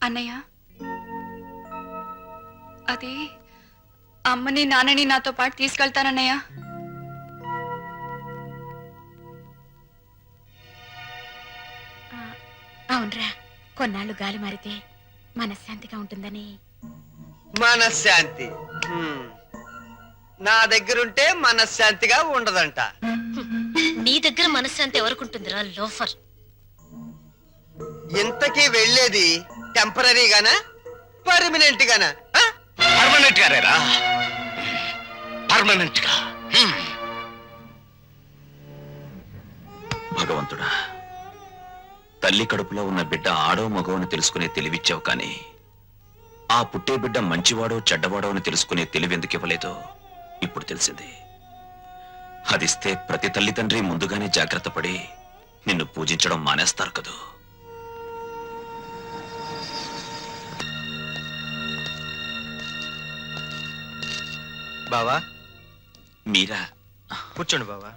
అన్నయ్య, అది అమ్మని నాన్నని నాతో పాటు తీసుకెళ్తానన్నయ్య. అవునరా, కొన్నాళ్ళు గాలి మారితే మనశ్శాంతిగా ఉంటుందని. మనశ్శాంతి నా దగ్గరుంటే మనశ్శాంతిగా ఉండదంట. నీ దగ్గర మనశ్శాంతి ఎవరికుంటుందిరా లోఫర్? ఇంతకీ వెళ్ళేది టెంపరీగానా పర్మనెంట్ గానా? పర్మనెంట్ గారేరా, పర్మనెంట్ గా. భగవంతుడా, తల్లి కడుపులో ఉన్న బిడ్డ ఆడో మగోని తెలుసుకునే తెలివిచ్చావు, కానీ ఆ పుట్టే బిడ్డ మంచివాడో చెడ్డవాడో అని తెలుసుకునే తెలివి ఎందుకు ఇవ్వలేదో ఇప్పుడు తెలిసింది. అదిస్తే ప్రతి తల్లిదండ్రి ముందుగానే జాగ్రత్త పడి నిన్ను పూజించడం మానేస్తారు కదూ. బావా, మీరా? కూర్చోండి బావా.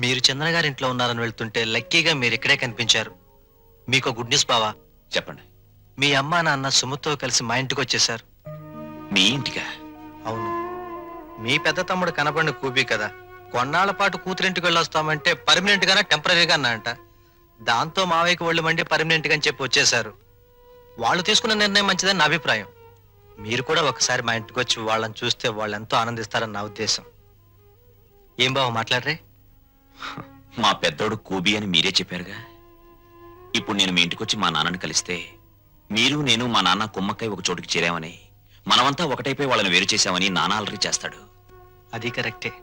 మీరు చంద్ర గారింట్లో ఉన్నారని వెళ్తుంటే లక్కీగా మీరు ఇక్కడే కనిపించారు. మీకు గుడ్ న్యూస్ బావా. చెప్పండి. మీ అమ్మా నాన్న సుమతో కలిసి మా ఇంటికి వచ్చేసారు. మీ ఇంటికా? అవును, మీ పెద్ద తమ్ముడు కనపడిన కూబీ కదా, కొన్నాళ్ల పాటు కూతురింటికి వెళ్ళొస్తామంటే పర్మనెంట్ గానా టెంపరీగా అన్నా అంట. దాంతో మావయ్యకి ఒళ్ళు మండి పర్మనెంట్ గా అని చెప్పి వచ్చేసారు. వాళ్ళు తీసుకున్న నిర్ణయం మంచిదని నా అభిప్రాయం. మీరు కూడా ఒకసారి మా ఇంటికి వచ్చి వాళ్ళని చూస్తే వాళ్ళు ఎంతో ఆనందిస్తారని నా ఉద్దేశం. ఏం బావ మాట్లాడరే? మా పెద్దోడు కూబీ అని మీరే చెప్పారుగా. ఇప్పుడు నేను మీ ఇంటికి వచ్చి మా నాన్నని కలిస్తే మీరు నేను మా నాన్న కుమ్మక్కై ఒక చోటుకి చేరామని, మనమంతా ఒకటైపోయి వాళ్ళని వేరు చేశామని నాన్న అలరి చేస్తాడు. అది కరెక్టే.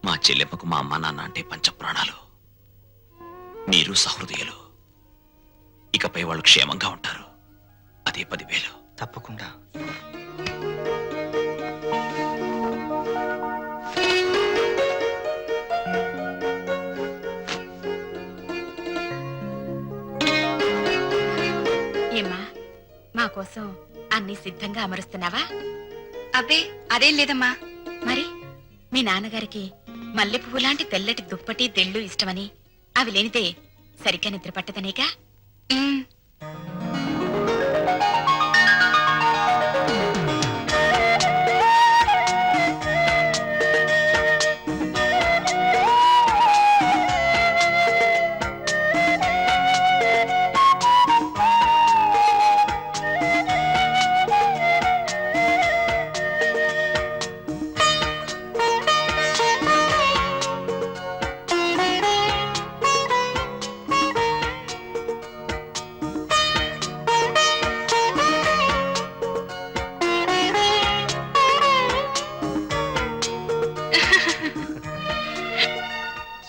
మా చెల్లెమ్మకు మా అమ్మ నాన్న అంటే పంచప్రాణాలు. మీరు సహృదయులు. ఇకపై వాళ్ళు క్షేమంగా ఉంటారు. అదే 10,000. తప్పకుండా. ఏమ్మా, మా కోసం అన్ని సిద్ధంగా అమరుస్తున్నావా? అబ్బే, అదేం లేదమ్మా. మరి మీ నాన్నగారికి మల్లె పువ్వు లాంటి తెల్లటి దుప్పటి తెళ్ళు ఇష్టమని, అవి లేనిదే సరిగ్గా నిద్ర పట్టదనేగా. ఉమ్,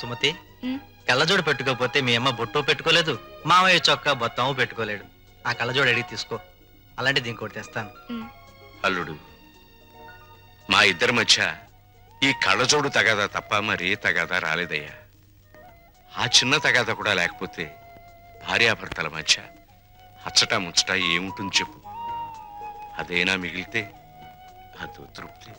సుమతి, ఉమ్. కళ్ళజోడు పెట్టుకోకపోతే మీ అమ్మ బొట్టు పెట్టుకోలేదు, మామయ్య చొక్కా బొత్తాము పెట్టుకోలేడు. ఆ కళ్ళజోడు అడిగి తీసుకో, అలాంటిది ఇంకోటి తెస్తాను. అల్లుడు, మా ఇద్దరి మధ్య ఈ కళ్ళజోడు తగాదా తప్ప మరీ తగాదా రాలేదయ్యా. ఆ చిన్న తగాదా కూడా లేకపోతే భార్యాభర్తల మధ్య అచ్చట ముచ్చట ఏముంటుంది చెప్పు? అదేనా మిగిలితే అదో తృప్తి.